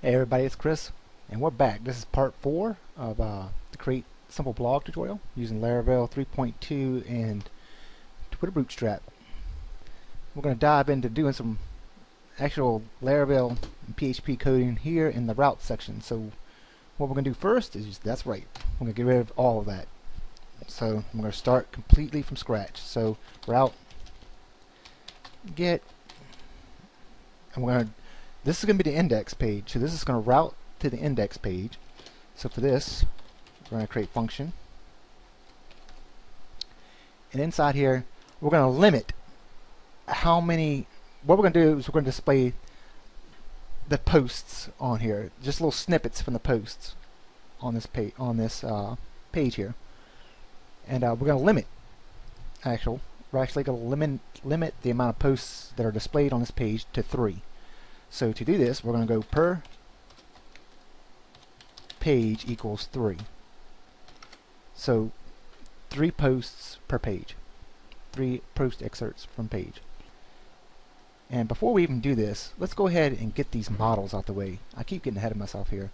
Hey everybody, it's Chris, and we're back. This is part 4 of the Create Simple Blog tutorial using Laravel 3.2 and Twitter Bootstrap. We're going to dive into doing some actual Laravel and PHP coding here in the route section. So what we're going to do first is, that's right, we're going to get rid of all of that. So I'm going to start completely from scratch. So route, get, and we're going to this is going to be the index page, so this is going to route to the index page. So for this, we're going to create function, and inside here we're going to limit how many. What we're going to do is we're going to display the posts on here, just little snippets from the posts on this page, page here, and we're going to limit. We're actually going to limit the amount of posts that are displayed on this page to 3. So to do this, we're going to go per page equals 3. So 3 posts per page, 3 post excerpts from page. And before we even do this, let's go ahead and get these models out the way. I keep getting ahead of myself here.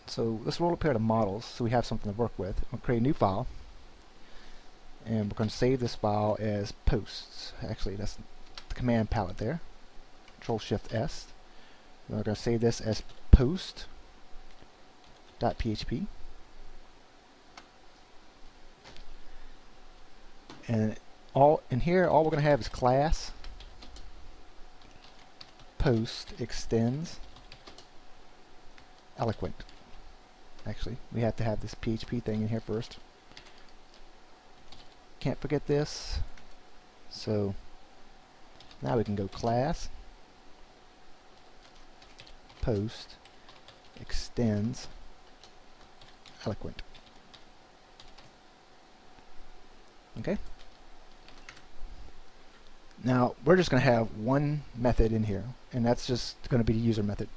So let's roll up here to models so we have something to work with. We'll create a new file, and we're going to save this file as posts. Actually, that's the command palette there. Control Shift S. We're going to save this as post.php. And all in here, all we're going to have is class post extends eloquent. Actually, we have to have this PHP thing in here first. Can't forget this. So now we can go class post extends eloquent. Okay. Now we're just going to have one method in here, and that's just going to be the user method.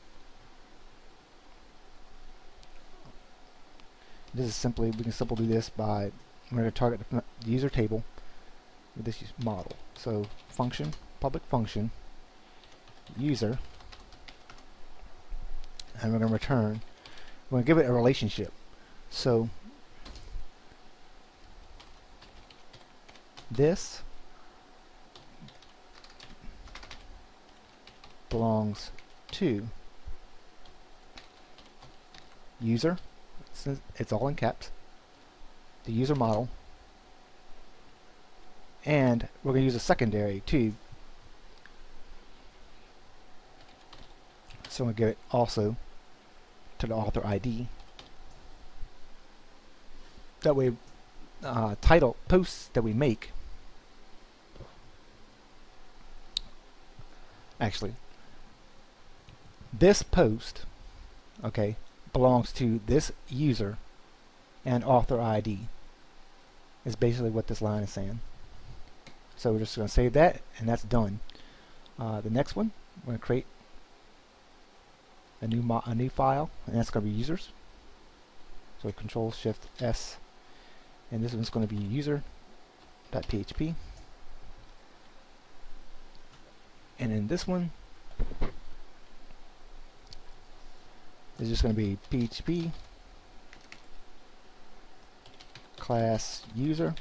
This is simply, we can simply do this by, we're going to target the user table with this model. So function, public function, user, and we're going to return, we're going to give it a relationship. So this belongs to user, since it's all in caps, the user model, and we're going to use a secondary too. So I'm going to give it also to the author ID. That way, title posts that we make, actually, this post, okay, belongs to this user and author ID is basically what this line is saying. So we're just going to save that, and that's done. The next one, we're going to create a new file, and that's going to be users. So Control Shift S, and this one's going to be user.php. And in this one is just going to be PHP class user.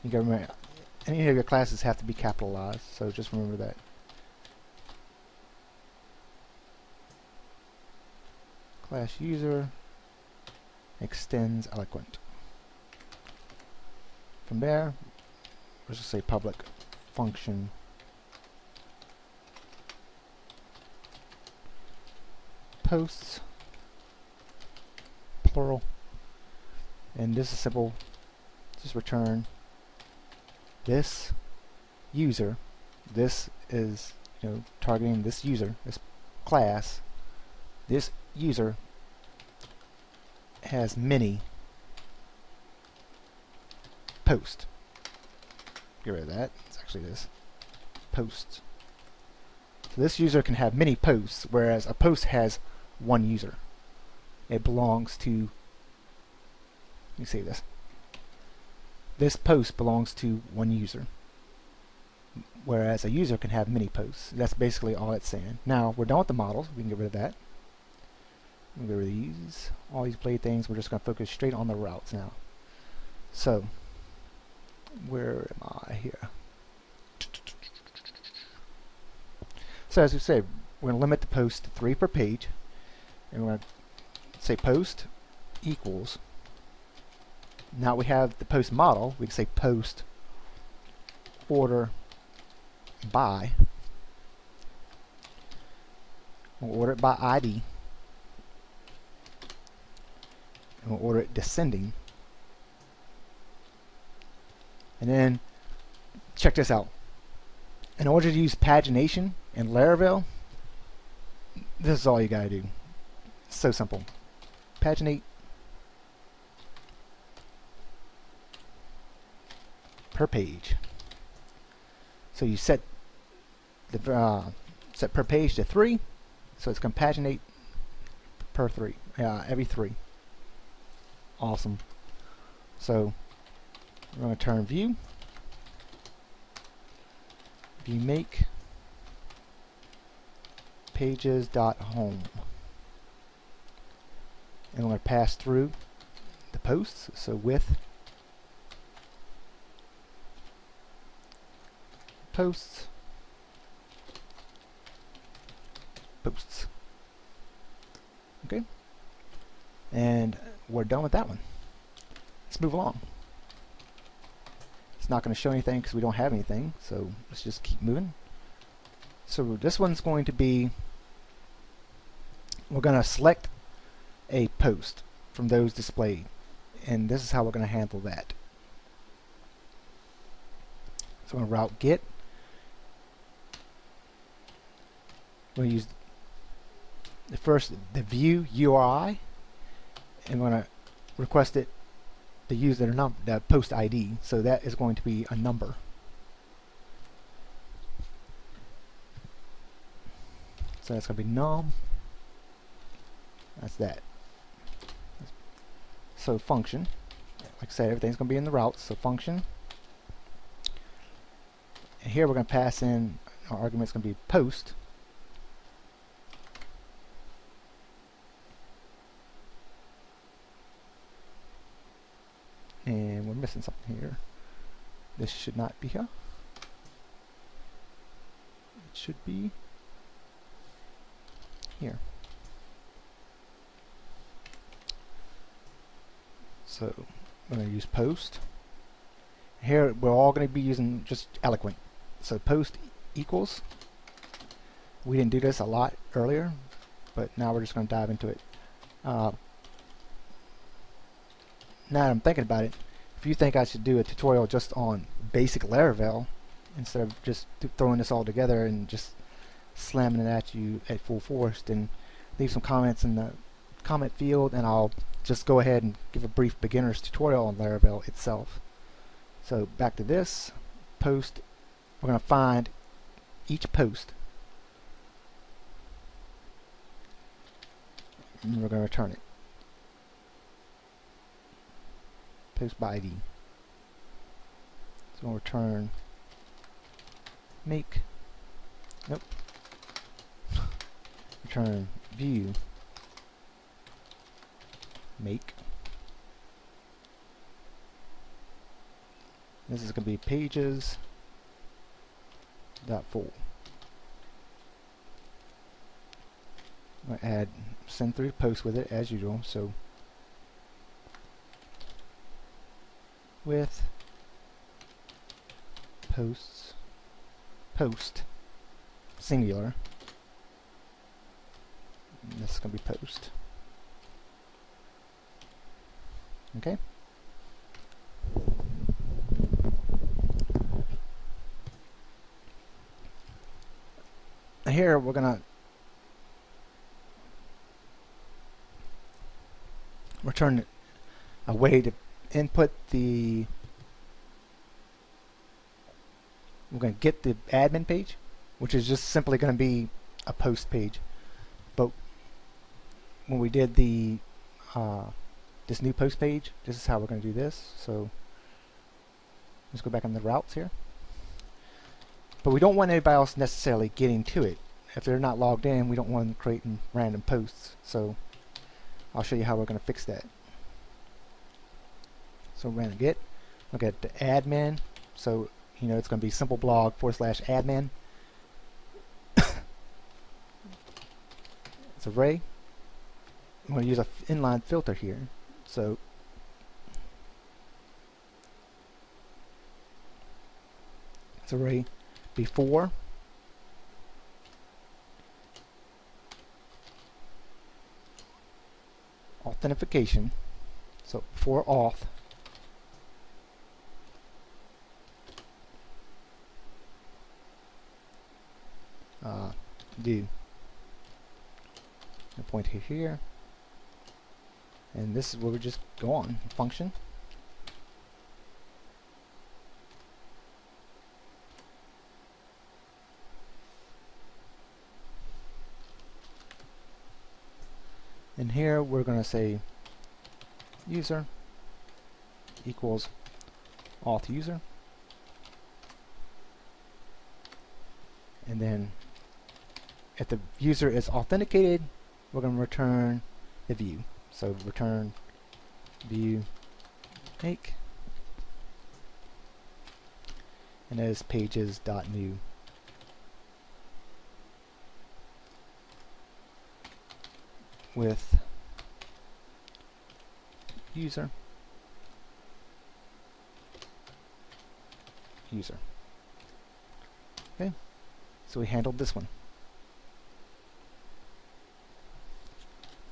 You got to remember, any of your classes have to be capitalized, so just remember that. Class user extends eloquent. From there, let's just say public function posts, plural, and this is simple. Just return this user. This is, targeting this user, this class. This user has many posts. Get rid of that. It's actually this posts. So this user can have many posts, whereas a post has one user. It belongs to, let me say this. This post belongs to one user. whereas a user can have many posts. That's basically all it's saying. Now we're done with the models. We can get rid of that. We can get rid of these, all these blade things. We're just going to focus straight on the routes now. So where am I here? So as we said, we're going to limit the post to 3 per page, and we're going to say post equals. Now we have the post model. We can say post order by. We'll order it by ID, and we'll order it descending. And then check this out. In order to use pagination in Laravel, this is all you gotta do. It's so simple. Paginate per page. So you set the set per page to 3, so it's gonna paginate per 3, every 3. Awesome. So we're gonna turn view make pages.home, and we're going to pass through the posts, so with posts. Okay, and we're done with that one. Let's move along. Not going to show anything because we don't have anything, so let's just keep moving. So this one's going to be, we're going to select a post from those displayed, and this is how we're going to handle that. So I'm going to route get. We're going to use the view URI, and we're going to request it to use the post ID, so that is going to be a number. So that's going to be num. That's that. So function, like I said, everything's going to be in the routes, so function. And here we're going to pass in, our argument's going to be post. And we're missing something here. This should not be here. It should be here. So I'm going to use post. Here we're all going to be using just eloquent. So post equals. We didn't do this a lot earlier, but now we're just going to dive into it. Now that I'm thinking about it, if you think I should do a tutorial just on basic Laravel instead of just throwing this all together and just slamming it at you at full force, then leave some comments in the comment field and I'll just go ahead and give a brief beginner's tutorial on Laravel itself. So back to this post, we're going to find each post and we're going to return it. Post by ID. So we'll return make, nope, return view make. This is going to be pages dot full. I'm going to add send through post with it as usual. So with posts, post singular. And this is going to be post. Okay. And here we're going to return a way to input the, we're going to get the admin page, which is just simply going to be a post page. But when we did the this new post page, this is how we're going to do this. So let's go back on the routes here. But we don't want anybody else necessarily getting to it. If they're not logged in, we don't want them creating random posts. So I'll show you how we're going to fix that. So we're going to get, look at the admin. So, you know, it's going to be simple blog /admin. It's array. I'm going to use an inline filter here. So it's array before authentication. So before auth, do a pointer here, and this is where we just go on function. And here we're going to say user equals auth user, and then if the user is authenticated, we're going to return the view. So return view make, and that is pages.new. With user Okay, so we handled this one.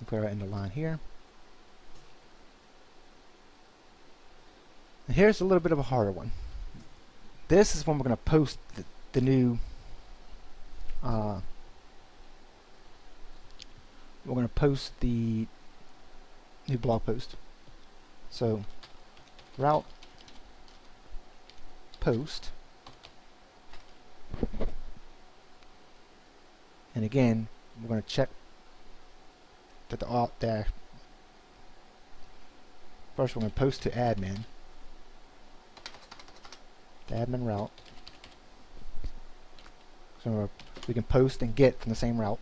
Put it in the line here. And here's a little bit of a harder one. This is when we're going to post the new we're going to post the new blog post. So route post, and again we're going to check that the auth dash. First we're going to post to admin, the admin route. So we can post and get from the same route.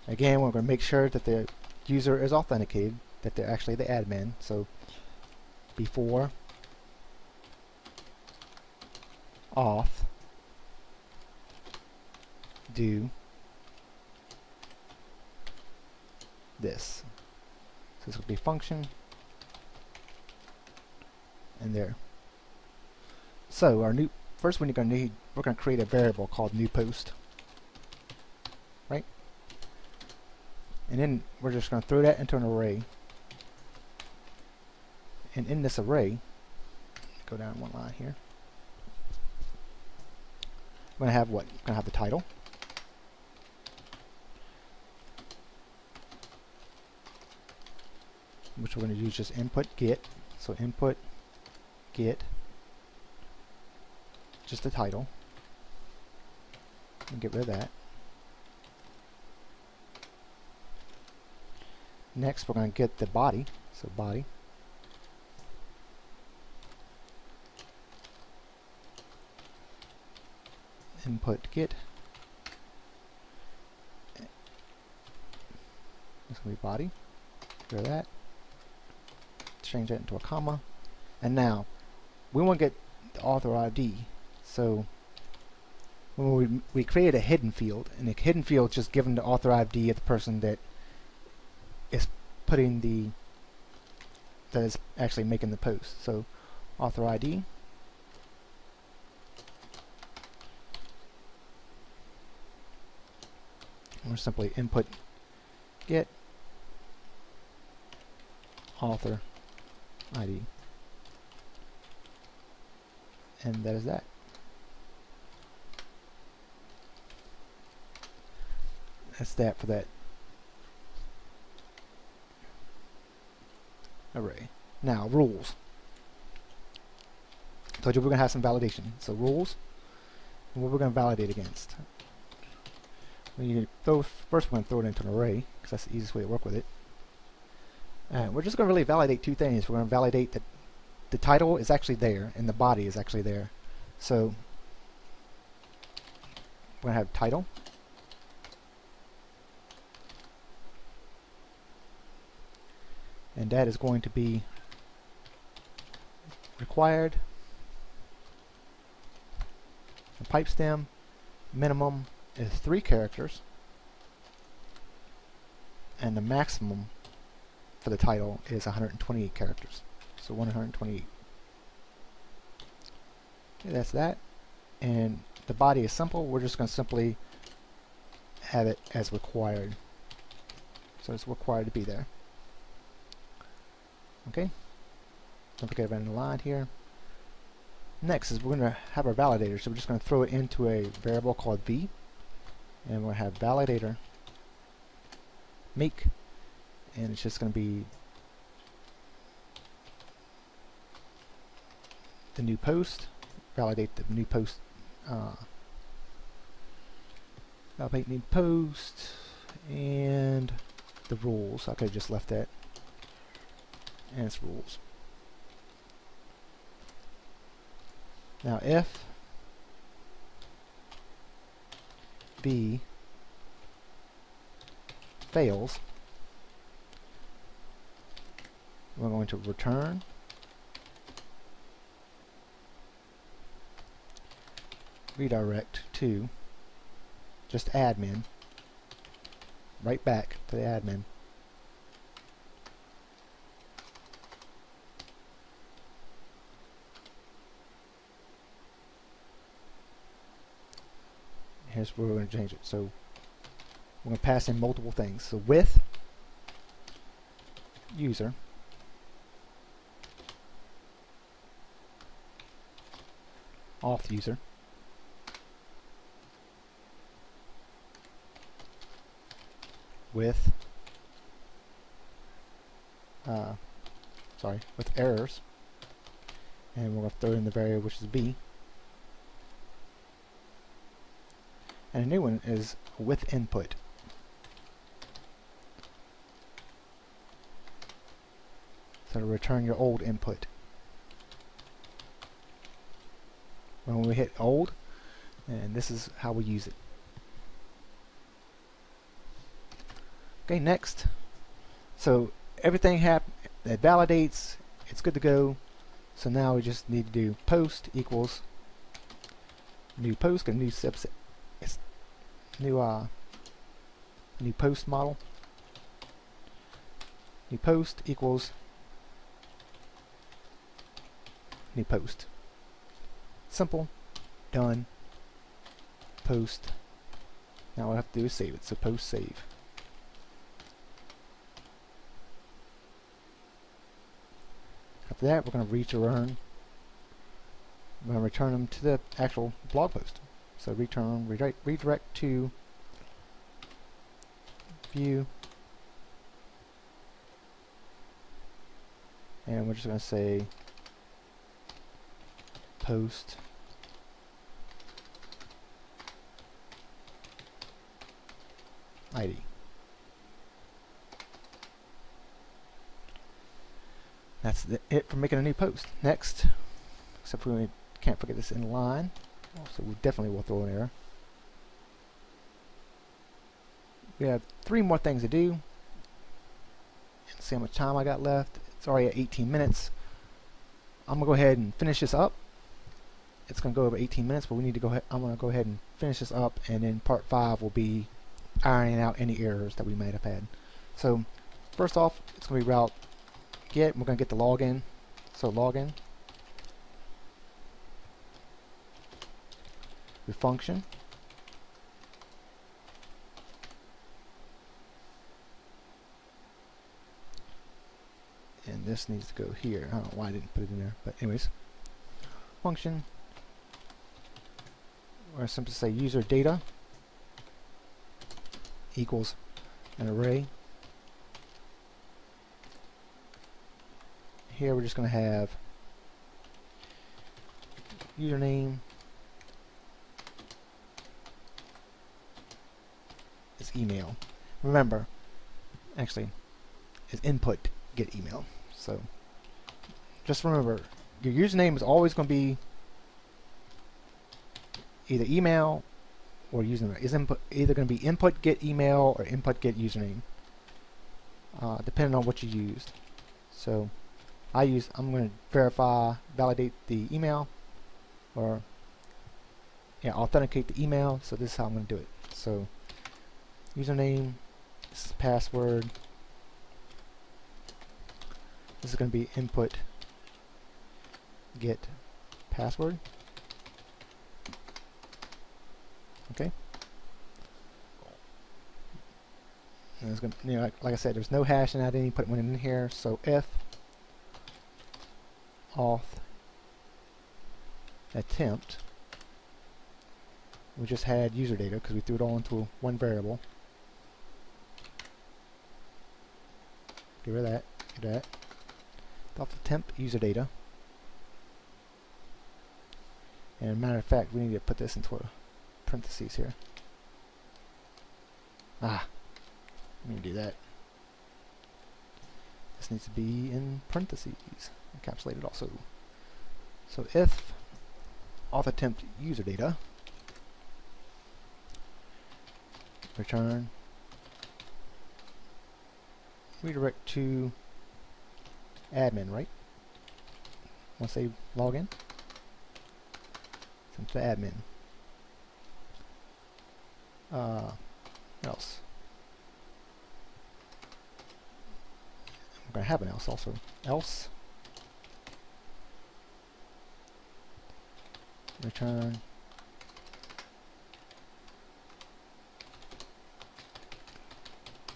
Again, we're going to make sure that the user is authenticated, that they're actually the admin. So before auth do this. So this will be function and there. So our new first one you're going to need, we're going to create a variable called new post, right? And then we're just going to throw that into an array. And in this array, go down one line here. We're going to have what? We're going to have the title. Which we're going to use just input get. So input get just the title. And get rid of that. Next we're going to get the body. So body. Input get. This will be body. Get rid of that. Change that into a comma. And now we want to get the author ID. So when we created a hidden field, and the hidden field is just given the author ID of the person that is putting that is actually making the post. So author ID. Or simply input get author ID, and that is that. That's that for that array. Now rules. Told you we're going to have some validation. So rules, and what we're going to validate against. First we're going to throw it into an array because that's the easiest way to work with it. We're just going to really validate two things. We're going to validate that the title is actually there and the body is actually there. So we're going to have title. And that is going to be required. The pipe stem minimum is 3 characters, and the maximum for the title is 128 characters. So 128. Okay, that's that. And the body is simple. We're just going to simply have it as required. So it's required to be there. Okay. Don't forget about the line here. Next is we're going to have our validator. So we're just going to throw it into a variable called v. And we'll have validator make. And it's just going to be the new post. Validate the new post. Validate new post. And the rules. I could have just left that. And its rules. Now if v fails, we're going to return redirect to just admin, right back to the admin. Here's where we're going to change it. So we're going to pass in multiple things. So with user auth user with with errors, and we're going to throw in the variable which is b. And a new one is with input. So to return your old input. When we hit old, and this is how we use it. Okay, next. So everything that validates, it's good to go. So now we just need to do post equals new post, a new subset. New post model. New post equals new post. Simple. Done. Post. Now all I have to do is save it. So post save. After that, we're going to return. We're going to return them to the actual blog post. So return, redirect to view, and we're just going to say post ID. That's it for making a new post. Next, except for we can't forget this in line. So we definitely will throw an error. We have 3 more things to do. See how much time I got left. It's already at 18 minutes. I'm going to go ahead and finish this up. It's going to go over 18 minutes, but we need to go ahead. I'm going to go ahead and finish this up, and then part 5 will be ironing out any errors that we might have had. So first off, it's going to be route get. We're going to get the login. So login. The function. And this needs to go here. I don't know why I didn't put it in there, but anyways. Function. Or simply say user data equals an array. Here we're just going to have username is email. Remember, actually, is input get email. So just remember, your username is always going to be either email or username. Is either going to be input get email or input get username, depending on what you used. So I'm going to validate the email, or authenticate the email. So this is how I'm going to do it. So username, this is password. This is going to be input get password. Okay. And it's going to, like I said, there's no hash, and I didn't put one in here. So if auth attempt, we just had user data because we threw it all into one variable. Get rid of that. Get that. Auth attempt user data. And matter of fact, we need to put this into a parentheses here. Let me do that. This needs to be in parentheses, encapsulated also. So if auth attempt user data, return redirect to admin, right? Once they log in, send to admin. Else. I'm going to have an else also. Else return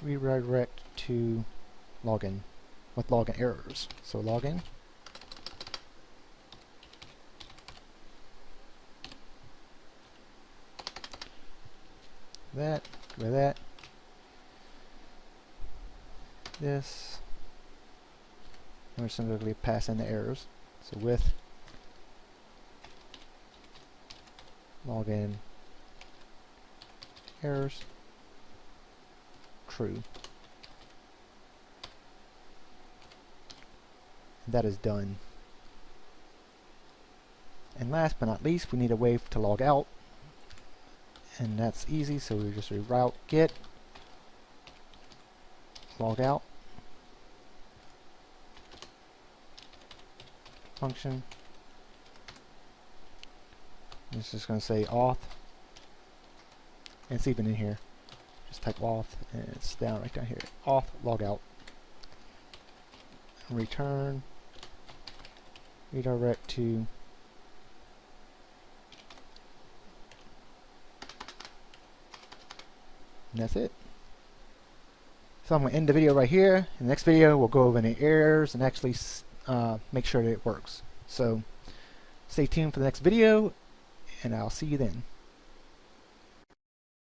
redirect to login with login errors. So login that, with that, this, and we're simply pass in the errors. So with login errors true. And that is done. And last but not least, we need a way to log out, and that's easy. So we just reroute get log out function. It's just going to say auth, and it's even in here. Just type auth, and it's right down here. Auth logout. Return redirect to, and that's it. So I'm going to end the video right here. In the next video we'll go over any errors and actually make sure that it works. So stay tuned for the next video, and I'll see you then.